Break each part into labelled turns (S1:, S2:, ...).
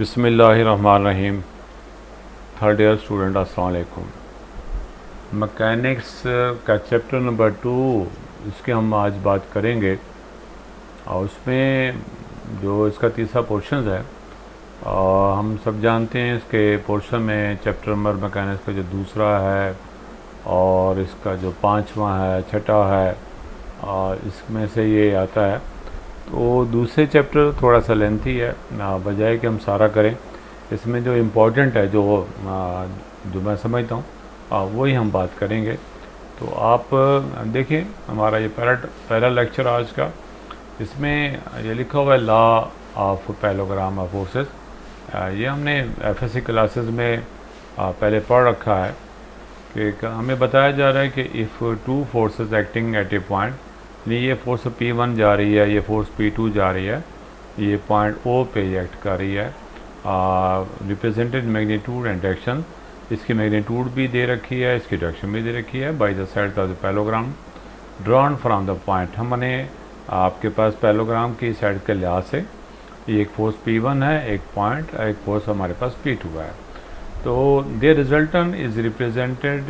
S1: बिस्मिल्लाहिर्रहमानिर्रहीम। Third year student अस्सलाम वालेकुम। मैकेनिक्स का चैप्टर नंबर 2 इसकी हम आज बात करेंगे और उसमें जो इसका तीसरा पोर्शन है और हम सब जानते हैं इसके पोर्शन में चैप्टर नंबर मैकेनिक्स का जो दूसरा है और इसका जो पांचवा है, छठा है और इसमें से ये आता है। तो दूसरे चैप्टर थोड़ा सा लेंथी है, बजाय कि हम सारा करें इसमें जो इम्पोर्टेंट है जो मैं समझता हूँ वही हम बात करेंगे। तो आप देखिए हमारा ये पहला लेक्चर आज का, इसमें ये लिखा हुआ है law of parallelogram of forces. ये हमने एफएससी क्लासेस में पहले पढ़ रखा है कि हमें बताया जा रहा है कि if two forces acting at A point, ये फोर्स P1 जा रही है, ये फोर्स P2 जा रही है, ये पॉइंट O पे एक्ट कर रही है। रिप्रेजेंटेड मैग्नीट्यूड एंड डायरेक्शन, इसकी मैग्नीट्यूड भी दे रखी है, इसकी डायरेक्शन भी दे रखी है by the side of the parallelogram drawn from the point. हमने आपके पास पैरेललोग्राम की साइड के लिहाज से ये एक फोर्स P1 है, एक पॉइंट, एक फोर्स हमारे पास P2 है। तो there resultant is represented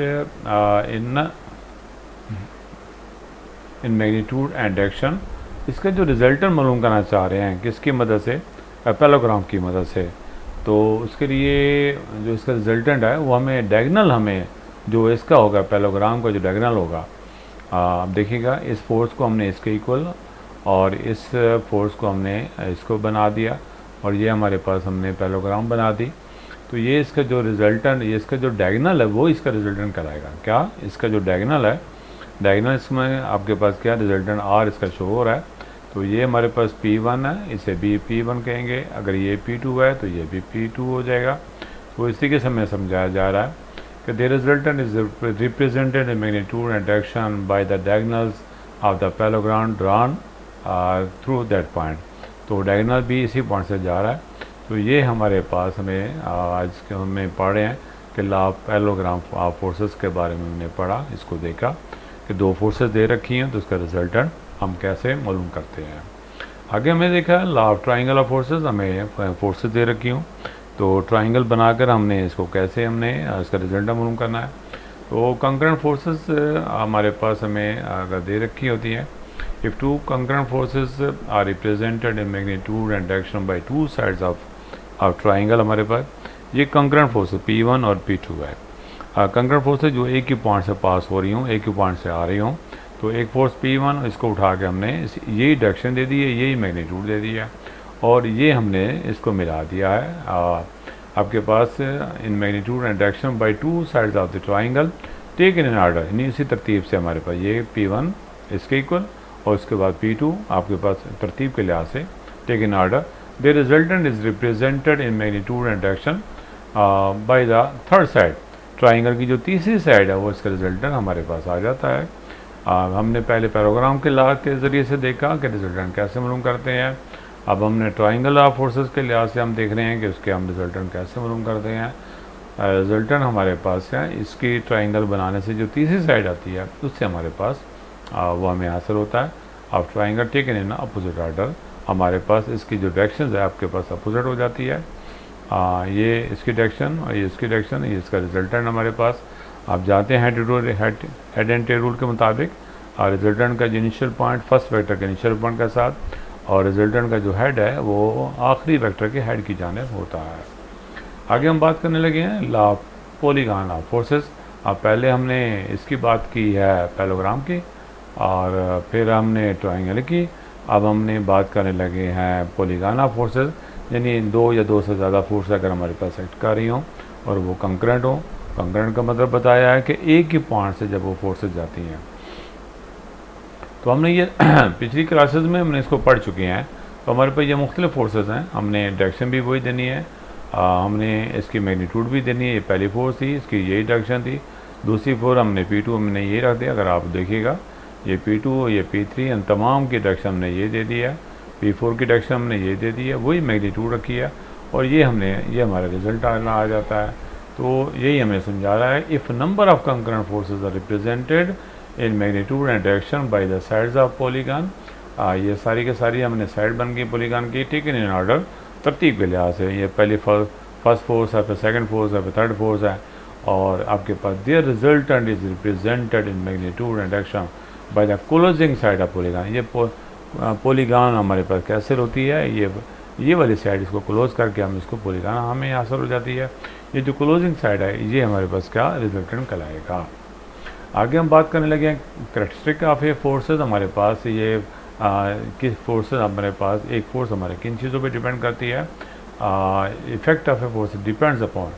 S1: in magnitude and direction. इसका जो रिजल्टेंट मालूम करना चाह रहे हैं किसकी मदद से, पैरेललोग्राम की मदद से। तो उसके लिए जो इसका रिजल्टेंट है वो हमें डायगोनल, हमें जो इसका होगा पैरेललोग्राम का जो डायगोनल होगा, आप देखिएगा इस फोर्स को हमने इसके इक्वल और इस फोर्स को हमने इसको बना दिया और ये हमारे पास हमने पैरेललोग्राम बना दी। तो ये इसका जो रिजल्टेंट, ये इसका जो डायगोनल है वो इसका रिजल्टेंट कराएगा। क्या इसका जो डायगोनल है, डायगोनल इसमें आपके पास क्या रिजल्टेंट आर इसका शो हो रहा है। तो ये हमारे पास P1 है, इसे भी P1 कहेंगे। अगर ये P2 है तो ये भी P2 हो जाएगा। तो इस तरीके से हमें समझाया जा रहा है कि the resultant is represented in magnitude and direction by the diagonals of the parallelogram drawn through that point. तो डायगोनल भी इसी पॉइंट से जा रहा है। तो ये हमारे पास हमें आज के हमें पढ़ रहे हैं कि law of parallelogram of forces के बारे में हमने पढ़ा, इसको देखा कि दो फोर्सेस दे रखी हैं तो उसका रिजल्टेंट हम कैसे मालूम करते हैं। आगे हमने देखा law of triangle of forces, हमें फोर्सेस दे रखी हूँ तो ट्राइंगल बनाकर हमने इसको कैसे हमने इसका रिजल्ट मालूम करना है। तो कंकरेंट फोर्सेस हमारे पास हमें अगर दे रखी होती हैं, if two concurrent forces are represented in magnitude and direction by two sides of triangle, हमारे पास ये कंकरेंट फोर्सेस P1 और P2 है। कंकरेंट फोर्सेस जो एक ही पॉइंट से पास हो रही हूँ, एक ही पॉइंट से आ रही हूँ। तो एक फोर्स P1 इसको उठा के हमने यही डायरेक्शन दे दी है, यही मैग्नीट्यूड दे दी है और ये हमने इसको मिला दिया है आपके पास in magnitude and direction by two sides of the triangle taken in order. यानी इसी तरतीब से हमारे पास ये P1 इसके इक्वल और उसके बाद P2 आपके पास तरतीब के लिहाज से taken in order. The resultant is represented in magnitude and direction by the third side. Triangle की जो तीसरी साइड है वो इसका रिजल्टेंट हमारे पास आ जाता है। हमने पहले पैरेललोग्राम के लॉ के ज़रिए से देखा कि रिजल्टेंट कैसे मालूम करते हैं। अब हमने ट्राइंगल ऑफ फोर्सेस के लिहाज से हम देख रहे हैं कि उसके हम रिजल्टेंट कैसे मालूम करते हैं। रिजल्टेंट हमारे पास है इसकी ट्राइंगल बनाने से जो तीसरी साइड आती है उससे हमारे पास वो हमें हासिल होता है। अब triangle taken in opposite order, हमारे पास इसकी जो डायरेक्शन है आपके पास अपोजिट हो जाती है। ये इसकी डायरेक्शन और ये इसकी डायरेक्शन, ये इसका रिजल्टेंट हमारे पास आप जाते हैं हेड एंड टेल रूल के मुताबिक। और रिजल्टेंट का जो इनिशियल पॉइंट फर्स्ट वेक्टर के इनिशियल पॉइंट के साथ और रिजल्टेंट का जो हेड है वो आखिरी वेक्टर के हेड की जानिब होता है। आगे हम बात करने लगे हैं law of polygon of forces. अब पहले हमने इसकी बात की है पैरेललोग्राम की और फिर हमने ट्राइंगल की। अब हमने बात करने लगे हैं पॉलीगॉन ऑफ फोर्सेस, यानी दो या दो से ज़्यादा फोर्स अगर हमारे पास एक्ट कर रही हों और वो कंकरेंट हो। कंकरेंट का मतलब बताया है कि एक ही पॉइंट से जब वो फोर्सेस जाती हैं। तो हमने ये पिछली क्लासेस में हमने इसको पढ़ चुके हैं। तो हमारे पास ये मुख्तलिफ फोर्सेस हैं, हमने डायरेक्शन भी वही देनी है, हमने इसकी मैग्नीट्यूड भी देनी है। ये पहली फोर्स थी, इसकी यही डायरेक्शन थी। दूसरी फोर्स हमने P2 हमने ये रख दिया। अगर आप देखिएगा ये P2 ये P3 इन तमाम की डायरेक्शन हमने ये दे दी है। P4 की डायरेक्शन हमने ये दे दी है, वही मैग्नीट्यूड रखी है और ये हमारा रिजल्ट आ जाता है। तो यही हमें समझा रहा है if number of concurrent forces are represented in magnitude and direction by the sides of polygon. ये सारी के सारी हमने साइड बन गई पॉलीगॉन की, टेकन इन ऑर्डर तरतीब के लिहाज से। ये पहली फर्स्ट फोर्स है, फिर सेकंड फोर्स है, फिर थर्ड फोर्स है, और आपके पास their resultant is represented in magnitude and direction by the closing side of polygon. ये पॉलीगॉन हमारे पास कैसे होती है, ये वाली साइड इसको क्लोज करके हम इसको पॉलीगॉन हमें हासिल हो जाती है। ये जो क्लोजिंग साइड है ये हमारे पास क्या रिजल्टेंट कहलाएगा। आगे हम बात करने लगे हैं कैरेक्टरिस्टिक ऑफ ए फोर्सेस। हमारे पास ये किस फोर्सेस हमारे पास, एक फोर्स हमारे किन चीज़ों पे डिपेंड करती है। Effect of a force depends upon,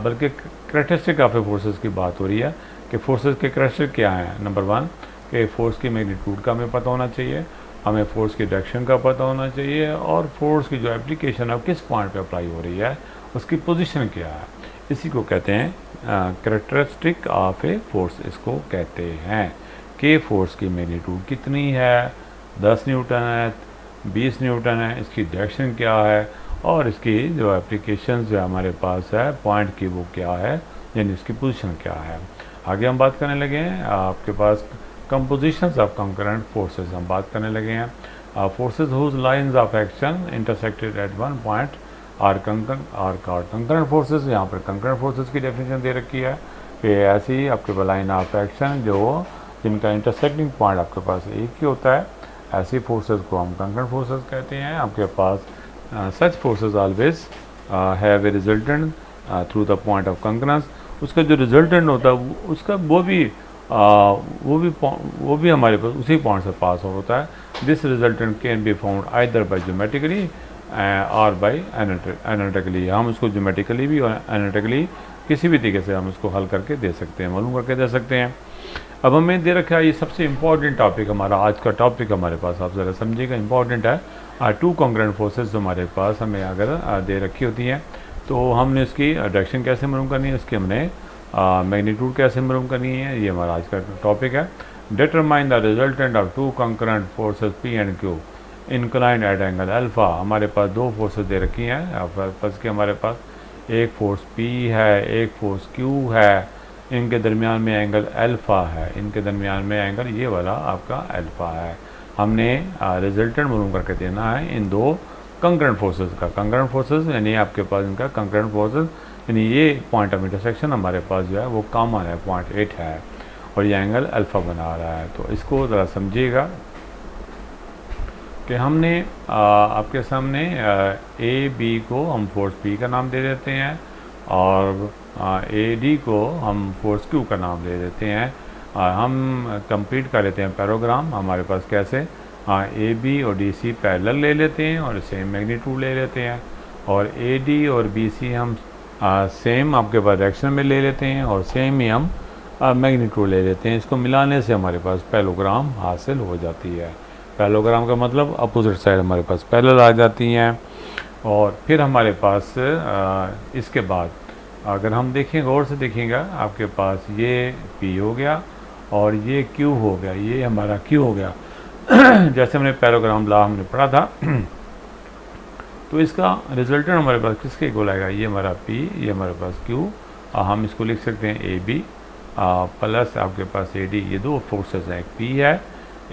S1: बल्कि कैरेक्टरिस्टिक ऑफ ए फोर्सेस की बात हो रही है कि फोर्सेस के कैरेक्टरिस्टिक क्या हैं। नंबर 1 कि फोर्स की मैग्नीट्यूड का हमें पता होना चाहिए, हमें फोर्स की डायरेक्शन का पता होना चाहिए, और फोर्स की जो एप्लीकेशन है किस पॉइंट पे अप्लाई हो रही है, उसकी पोजीशन क्या है। इसी को कहते हैं कैरेक्टरिस्टिक ऑफ ए फोर्स, इसको कहते हैं कि फोर्स की मैग्नीट्यूड कितनी है, 10 न्यूटन है, 20 न्यूटन है, इसकी डायरेक्शन क्या है, और इसकी जो एप्लीकेशन जो हमारे पास है पॉइंट की वो क्या है, यानी इसकी पोजीशन क्या है। आगे हम बात करने लगे हैं आपके पास कंपोजिशंस ऑफ कंकरेंट फोर्सेस। हम बात करने लगे हैं forces whose lines of action intersected at one point are called concurrent forces. यहाँ पर कंकरेंट फोर्सेस की डेफिनेशन दे रखी है कि ऐसी आपके पास लाइन ऑफ एक्शन जिनका इंटरसेक्टिंग पॉइंट आपके पास एक ही होता है, ऐसी फोर्सेस को हम कंकरेंट फोर्सेस कहते हैं। आपके पास such forces always have a resultant through the point of concurrence. उसका जो रिजल्टेंट होता है उसका वो भी हमारे पास उसी पॉइंट से पास होता है। This resultant can be found either bye geometrically और बाय एनालिटिकली। हम उसको ज्योमेट्रिकली भी और एनालिटिकली किसी भी तरीके से हम उसको हल करके दे सकते हैं, मालूम करके दे सकते हैं। अब हमें दे रखा है ये सबसे इम्पॉर्टेंट टॉपिक, हमारा आज का टॉपिक हमारे पास आप ज़रा समझिएगा, इम्पॉर्टेंट है। टू कंकरेंट फोर्सेस हमारे पास हमें अगर दे रखी होती हैं तो हमने उसकी डायरेक्शन कैसे मालूम करनी है, उसकी हमने मैग्नीट्यूड कैसे मालूम करनी है, ये हमारा आज का टॉपिक है। Determine the resultant of two concurrent forces P and Q inclined at angle alpha. हमारे पास दो फोर्सेस दे रखी हैं फर्स्ट के हमारे पास एक फोर्स P है, एक फोर्स Q है, इनके दरमियान में एंगल अल्फ़ा है, इनके दरमियान में एंगल ये वाला आपका अल्फ़ा है। हमने रिजल्टेंट मालूम करके देना है इन दो कंकरेंट फोर्सेस का। कंकरेंट फोर्सेस यानी आपके पास इनका कंकरेंट फोर्सेस यानी ये पॉइंट ऑफ इंटरसेक्शन हमारे पास जो है वो कॉमन है, पॉइंट 8 है, और ये एंगल अल्फ़ा बना रहा है। तो इसको ज़रा समझिएगा कि हमने आपके सामने ए बी को हम फोर्स P का नाम दे देते हैं, और ए डी को हम फोर्स Q का नाम दे देते हैं। हम कंप्लीट कर लेते हैं पैराग्राम हमारे पास कैसे, ए बी और डी सी पैरेलल ले लेते हैं और सेम मैग्नीट्यूड ले लेते हैं, और ए डी और बी सी हम सेम आपके पास डायरेक्शन में ले लेते हैं, और सेम ही हम मैग्नीट्यूड ले लेते हैं। इसको मिलाने से हमारे पास पैरेललोग्राम हासिल हो जाती है। पैरेललोग्राम का मतलब अपोजिट साइड हमारे पास पैरेलल आ जाती हैं। और फिर हमारे पास इसके बाद अगर हम देखें, गौर से देखिएगा, आपके पास ये P हो गया और ये Q हो गया, ये हमारा Q हो गया जैसे हमने पैरेललोग्राम लॉ हमने पढ़ा था तो इसका रिजल्टेंट हमारे पास किसके इक्वल आएगा, ये हमारा P, ये हमारे पास Q। हम इसको लिख सकते हैं ए बी प्लस आपके पास ए डी। ये दो फोर्सेस हैं, एक P है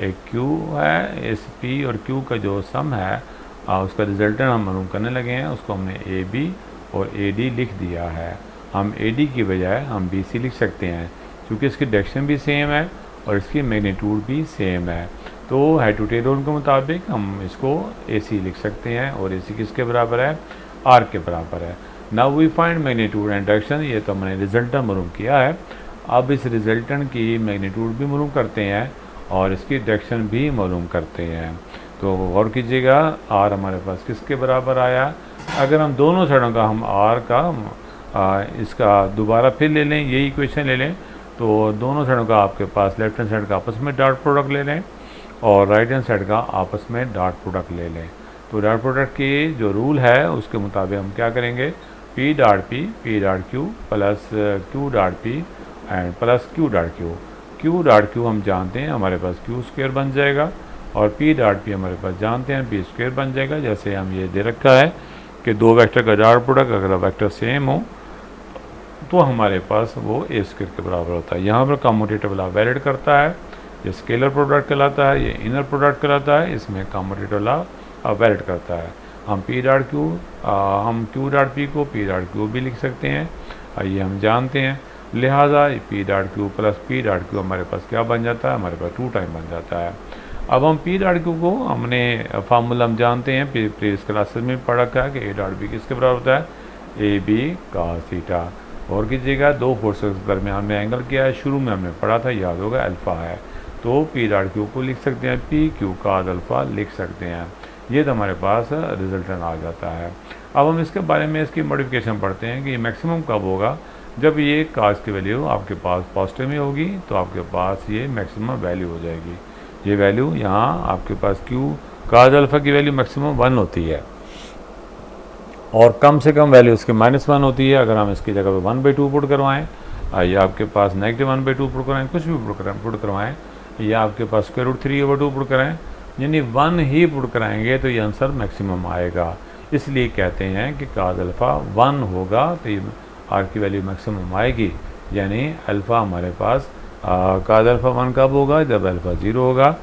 S1: एक Q है। इस P और Q का जो सम है उसका रिजल्टेंट हम मालूम करने लगे हैं, उसको हमने ए बी और ए डी लिख दिया है। हम ए डी की बजाय हम बी सी लिख सकते हैं क्योंकि इसकी डायरेक्शन भी सेम है और इसकी मैग्नीट्यूड भी सेम है। तो हेड टू टेल रूल के मुताबिक हम इसको ए सी लिख सकते हैं, और ए सी किसके बराबर है, आर के बराबर है। Now we find magnitude and direction. ये तो हमने रिजल्टेंट मालूम किया है, अब इस रिजल्टेंट की मैग्नीट्यूड भी मालूम करते हैं और इसकी डायरेक्शन भी मालूम करते हैं। तो गौर कीजिएगा, आर हमारे पास किसके बराबर आया। अगर हम दोनों साइडों का हम आर का इसका दोबारा फिर ले लें, यही इक्वेशन ले लें, तो दोनों साइडों का आपके पास लेफ्ट हैंड साइड का आपस में डॉट प्रोडक्ट ले लें और राइट हैंड साइड का आपस में डॉट प्रोडक्ट ले लें। तो डॉट प्रोडक्ट की जो रूल है उसके मुताबिक हम क्या करेंगे, P dot Q plus Q dot P and plus Q dot Q। Q dot Q हम जानते हैं हमारे पास Q स्क्वायर बन जाएगा, और P डॉट P हमारे पास जानते हैं P स्क्वायर बन जाएगा। जैसे हम ये दे रखा है कि दो वेक्टर का डॉट प्रोडक्ट अगर वेक्टर सेम हो तो हमारे पास वो ए स्क्वायर के बराबर होता है। यहाँ पर कम्यूटेटिव लॉ वैलिड करता है, ये स्केलर प्रोडक्ट कहलाता है, ये इनर प्रोडक्ट कहलाता है, इसमें कम्यूटेटिव लॉ वैलिड करता है। हम पी डॉट क्यू हम क्यू डॉट पी को पी डॉट क्यू भी लिख सकते हैं, ये हम जानते हैं। लिहाजा P dot Q plus P dot Q हमारे पास क्या बन जाता है, हमारे पास 2 टाइम बन जाता है। अब हम पी डॉट क्यू को हमने फार्मूला हम जानते हैं, प्रीवियस क्लासेस में पढ़ रखा है कि ए डॉट बी किसके बराबर होता है, ए बी कॉस थीटा। और कीजिएगा, दो फोर्सेस के दरमियान में एंगल क्या है, शुरू में हमने पढ़ा था, याद होगा, अल्फ़ा है। तो पी डॉट क्यू को लिख सकते हैं पी क्यू कॉस अल्फ़ा लिख सकते हैं। ये तो हमारे पास रिजल्टेंट आ जाता है। अब हम इसके बारे में इसकी मॉडिफिकेशन पढ़ते हैं कि मैक्सिमम कब होगा, जब ये काज की वैल्यू आपके पास पॉजिटिव में होगी तो आपके पास ये मैक्सिमम वैल्यू हो जाएगी। ये वैल्यू यहाँ आपके पास क्यू काज अल्फ़ा की वैल्यू मैक्सिमम 1 होती है और कम से कम वैल्यू इसकी -1 होती है। अगर हम इसकी जगह पे 1/2 पुट करवाएं या आपके पास -1/2 पुट करवाएं, कुछ भी पुट करवाएं, या आपके पास √3/2 पुट कराएं, यानी 1 ही पुट कराएंगे तो ये आंसर मैक्सिमम आएगा। इसलिए कहते हैं कि काज अल्फ़ा 1 होगा तो ये आर की वैल्यू मैक्सिमम आएगी। यानी अल्फ़ा हमारे पास काज अल्फ़ा 1 कब होगा, जब अल्फ़ा 0 होगा,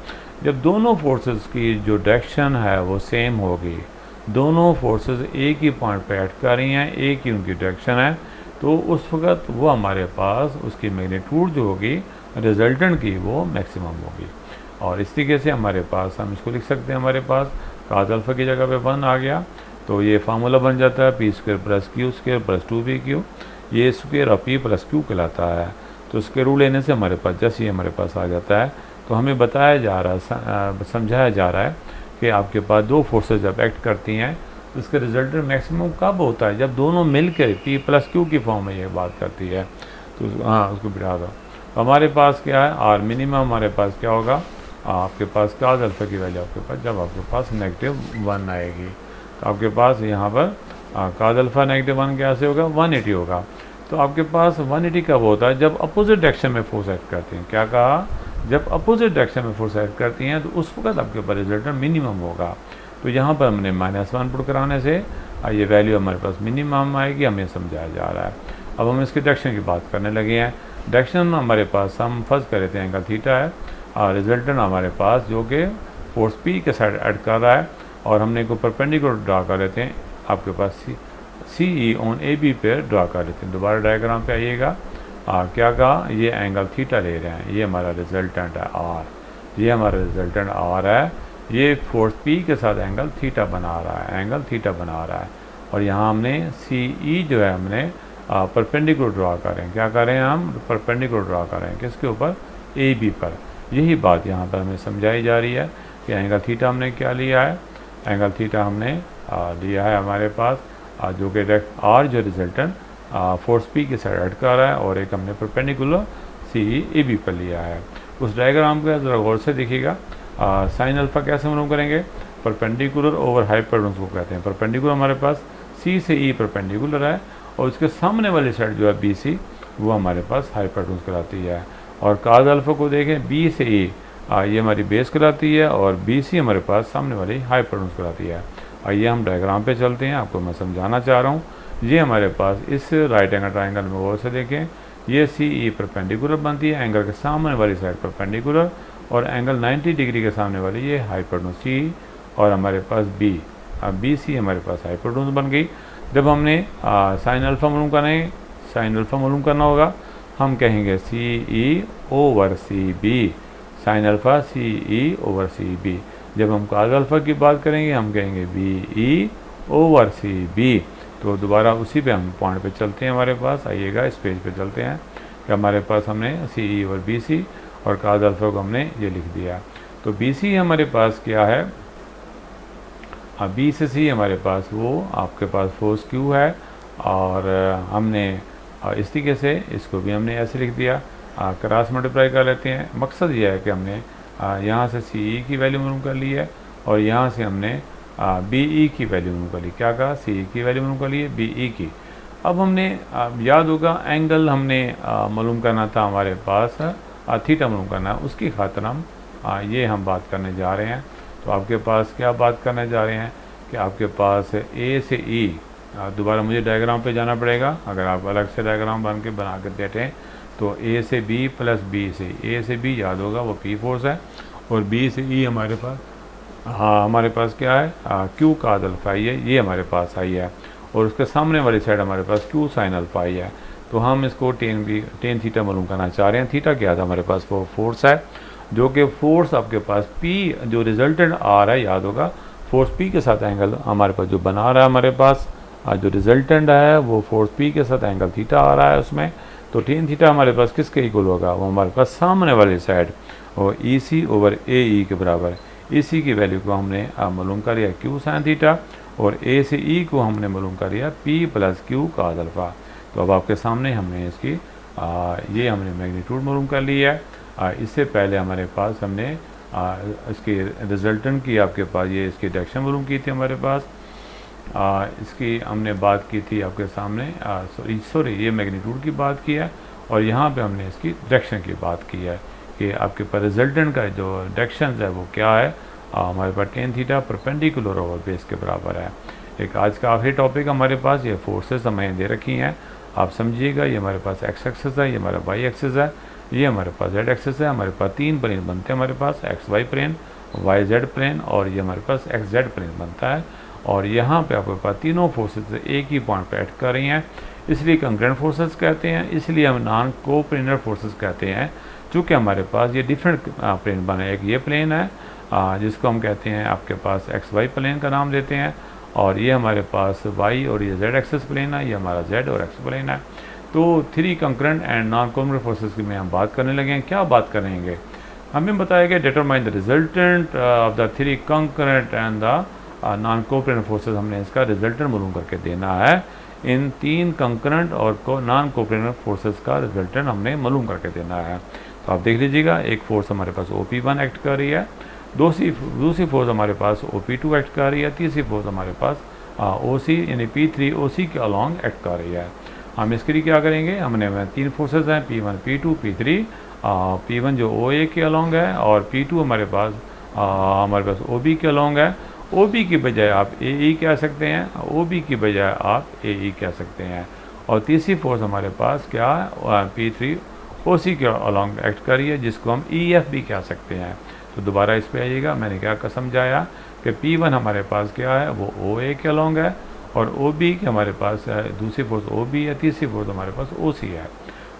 S1: जब दोनों फोर्सेस की जो डायरेक्शन है वो सेम होगी, दोनों फोर्सेस एक ही पॉइंट पे एक्ट कर रही हैं, एक ही उनकी डायरेक्शन है, तो उस वक्त वो हमारे पास उसकी मैग्नीट्यूड जो होगी रिजल्टेंट की वो मैक्सिमम होगी। और इस तरीके से हमारे पास हम इसको लिख सकते हैं, हमारे पास काज अल्फ़ा की जगह पे 1 आ गया तो ये फार्मूला बन जाता है P square plus Q square plus 2pq, ये square of P plus Q कहलाता है। तो इसके रूल लेने से हमारे पास जैसे ये हमारे पास आ जाता है, तो हमें बताया जा रहा है, समझाया जा रहा है कि आपके पास दो फोर्सेज जब एक्ट करती हैं तो इसका रिजल्टेंट मैक्सिमम कब होता है, जब दोनों मिलकर पी प्लस क्यू की फॉर्म में ये बात करती है। तो हाँ, उसको बिठा दो। हमारे पास क्या है, आर मिनिमम हमारे पास क्या होगा, आपके पास काज अल्फ़ा की वैल्यू आपके पास जब आपके पास -1 आएगी, तो आपके पास यहाँ पर काज अल्फ़ा -1 कैसे होगा, 180 होगा। तो आपके पास 180 कब होता है, जब अपोजिट डायरेक्शन में फोर्स एक्ट करती हैं। क्या कहा, जब अपोजिट डायरेक्शन में फोर्स एक्ट करती हैं तो उस वक्त आपके पास रिजल्टेंट मिनिमम होगा। तो यहाँ पर हमने -1 पुट कराने से ये वैल्यू हमारे पास मिनिमम आएगी, हमें समझाया जा रहा है। अब हम इसके डायरेक्शन की बात करने लगे हैं। डायरेक्शन हमारे पास हम फर्स्ट कर रहे थे एंगल थीटा है, और रिजल्टेंट हमारे पास जो कि फोर्स पी के साइड ऐड कर रहा है, और हमने को परपेंडिकुलर ड्रा कर लेते हैं, आपके पास सी ई ऑन ए बी पे ड्रा कर लेते हैं। दोबारा डायग्राम पे आइएगा, क्या कहा, ये एंगल थीटा ले रहे हैं, ये हमारा रिजल्टेंट है आर, ये हमारा रिजल्टेंट आर है, ये फोर्स पी के साथ एंगल थीटा बना रहा है, एंगल थीटा बना रहा है। और यहाँ हमने सी ई जो है हमने परपेंडिकुलर ड्रा कर रहे हैं, क्या कर रहे हैं हम, परपेंडिकुलर ड्रा कर रहे हैं, किसके ऊपर, ए बी पर। यही बात यहाँ पर हमें समझाई जा रही है कि एंगल थीटा हमने क्या लिया है, एंगल थीटा हमने लिया है हमारे पास जो कि आर जो रिजल्टेंट फोर्स पी के साइड ऐड कर रहा है, और एक हमने परपेंडिकुलर सी ए बी पर लिया है। उस डायग्राम को ज़रा गौर से देखिएगा। साइन अल्फ़ा कैसे मालूम करेंगे, परपेंडिकुलर ओवर हाइपोटेन्यूज को कहते हैं। परपेंडिकुलर हमारे पास सी से ई परपेंडिकुलर है, और उसके सामने वाली साइड जो है बी सी, वो हमारे पास हाइपोटेन्यूज कहलाती है। और काज अल्फ़ा को देखें, बी से ई ये हमारी बेस कहलाती है, और बी सी हमारे पास सामने वाली हाइपोटेन्यूज कहलाती है। आइए हम डायग्राम पे चलते हैं, आपको मैं समझाना चाह रहा हूँ। ये हमारे पास इस राइट एंगल ट्राइंगल में गौर से देखें, ये सी ई परपेंडिकुलर बनती है, एंगल के सामने वाली साइड परपेंडिकुलर, और एंगल 90 डिग्री के सामने वाली ये हाइपोटेन्यूज सी, और हमारे पास बी, बी सी हमारे पास हाइपोटेन्यूज बन गई। जब हमने साइन अल्फ़ा मालूम करना है, साइन अल्फ़ा मालूम करना होगा, हम कहेंगे C E over C B, sine alpha C E over C B. जब हम काज अल्फ़ा की बात करेंगे, हम कहेंगे B E over C B. तो दोबारा उसी पे हम पॉइंट पे चलते हैं, हमारे पास आइएगा, इस पेज पे चलते हैं कि हमारे पास हमने सी ई ओवर बी सी, और काज अल्फ़ा को हमने ये लिख दिया। तो बी सी हमारे पास क्या है, बी से सी हमारे पास वो आपके पास फोर्स क्यू है, और हमने इस तरीके से इसको भी हमने ऐसे लिख दिया, क्रॉस मल्टीप्लाई कर लेते हैं। मकसद ये है कि हमने यहाँ से सी ई की वैल्यू मालूम कर ली है, और यहाँ से हमने बी ई की वैल्यू मालूम कर ली। क्या कहा, सी ई की वैल्यू मालूम कर ली है, बी ई की। अब हमने याद होगा एंगल हमने मालूम करना था, हमारे पास थीटा मालूम करना है, उसकी खातिर हम ये हम बात करने जा रहे हैं। तो आपके पास क्या बात करने जा रहे हैं कि आपके पास ए से ई, दोबारा मुझे डायग्राम पे जाना पड़ेगा, अगर आप अलग से डायग्राम बना कर देते तो ए से बी प्लस बी से, ए से बी याद होगा वो पी फोर्स है, और बी से ई हमारे पास हाँ हमारे पास क्या है, क्यू काद अल्फा आई है, ये हमारे पास आई है, और उसके सामने वाली साइड हमारे पास क्यू साइन अल्फा आई है। तो हम इसको टेन थीटा मालूम करना चाह रहे हैं। थीटा क्या था हमारे पास, वो फोर्स है, जो कि फोर्स आपके पास पी जो रिजल्टेंट आ रहा है, याद होगा फोर्स पी के साथ एंगल हमारे पास जो बना रहा है हमारे पास, जो रिजल्टेंट है वो फोर्स पी के साथ एंगल थीटा आ रहा है उसमें। तो टेन थीटा हमारे पास किसके इक्वल होगा, वो हमारे पास सामने वाली साइड और ई सी ओवर ए ई के बराबर। ई सी की वैल्यू को हमने मालूम कर लिया क्यू साइन थीटा, और ए से ई को हमने मालूम कर लिया पी प्लस क्यू काज अल्फा। तो अब आपके सामने हमने इसकी ये हमने मैग्नीट्यूड मालूम कर ली है। इससे पहले हमारे पास हमने इसकी रिजल्टेंट की आपके पास ये इसकी डायरेक्शन मालूम की थी हमारे पास। इसकी हमने बात की थी आपके सामने, सॉरी ये मैग्नीट्यूड की बात की है, और यहाँ पे हमने इसकी डायरेक्शन की बात की है कि आपके पास रिजल्टेंट का जो डायरेक्शन है वो क्या है, हमारे पास tan theta perpendicular over base के बराबर है। एक आज का आखिरी टॉपिक हमारे पास ये फोर्सेस हमें दे रखी हैं, आप समझिएगा। ये हमारे पास एक्स एक्सिस है, ये हमारा वाई एक्सिस है, ये हमारे पास जेड एक्सिस है। हमारे पास तीन प्लेन बनते हैं हमारे पास, X Y plane, Y Z plane, और ये हमारे पास एक्स जेड प्लेन बनता है। और यहाँ पे आपके पास तीनों फोर्सेस एक ही पॉइंट पे एक्ट कर रही हैं, इसलिए कंकरेंट फोर्सेस कहते हैं, इसलिए हम नॉन कोप्लेनर फोर्सेस कहते हैं। चूँकि हमारे पास ये डिफरेंट प्लेन बने, एक ये प्लेन है जिसको हम कहते हैं आपके पास एक्स वाई प्लेन का नाम देते हैं, और ये हमारे पास वाई और ये जेड एक्सिस प्लेन है, ये हमारा जेड और एक्स प्लेन है। तो three concurrent and non coplanar forces की में हम बात करने लगे हैं। क्या बात करेंगे, हमें बताया गया determine the resultant of the three concurrent and the non coplanar forces. हमने इसका रिजल्टेंट मालूम करके देना है, इन तीन कंकरेंट और नॉन कोप्लेनर फोर्सेस का रिजल्टेंट हमने मालूम करके देना है। तो आप देख लीजिएगा, एक फोर्स हमारे पास OP1 एक्ट कर रही है, दूसरी फोर्स हमारे पास OP2 एक्ट कर रही है, तीसरी फोर्स हमारे पास OC यानी P3 OC के अलॉन्ग एक्ट कर रही है। हम इसके लिए क्या करेंगे, हमने तीन फोर्सेस हैं P1 P2 P3, P1 जो OA के अलॉन्ग है, और P2 हमारे पास OB के अलॉन्ग है। OB की बजाय आप AE कह सकते हैं, OB की बजाय आप AE कह सकते हैं। और तीसरी फोर्स हमारे पास क्या है, P3 OC के अलॉन्ग एक्ट कर रही है, जिसको हम EF भी कह सकते हैं। तो दोबारा इस पे आइएगा, मैंने क्या समझाया कि P1 हमारे पास क्या है, वो OA के अलॉन्ग है, और OB के हमारे पास दूसरी फोर्स OB है, तीसरी फोर्स हमारे पास OC है।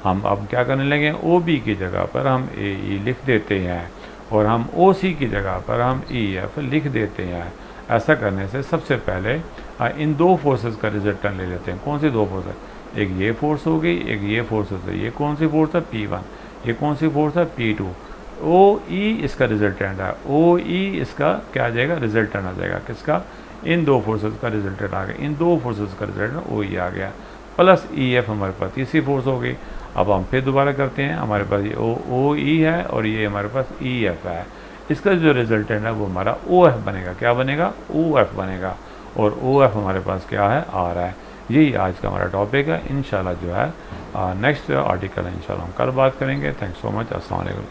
S1: हम अब क्या करने लगे, OB की जगह पर हम AE लिख देते हैं, और हम OC की जगह पर हम EF लिख देते हैं। ऐसा करने से सबसे पहले इन दो फोर्सेस का रिजल्टेंट ले लेते हैं। कौन सी दो फोर्स है, एक ये फोर्स हो गई, एक ये फोर्स है। ये कौन सी फोर्स है, P1, ये कौन सी फोर्स है, P2। OE इसका रिजल्टेंट है, OE इसका क्या आ जाएगा, रिजल्टेंट आ जाएगा किसका, इन दो फोर्सेस का रिजल्टेंट आ गया, इन दो फोर्सेस का रिजल्टेंट OE आ गया, प्लस EF हमारे पास तीसरी फोर्स हो गई। अब हम फिर दोबारा करते हैं, हमारे पास ये OE है, और ये हमारे पास EF है। इसका जो रिजल्टेंट है वो हमारा OF बनेगा। क्या बनेगा, OF बनेगा, और OF हमारे पास क्या है, आ रहा है। यही आज का हमारा टॉपिक है। इंशाल्लाह जो है नेक्स्ट आर्टिकल इंशाल्लाह हम कल बात करेंगे। Thanks so much. अस्सलाम वालेकुम।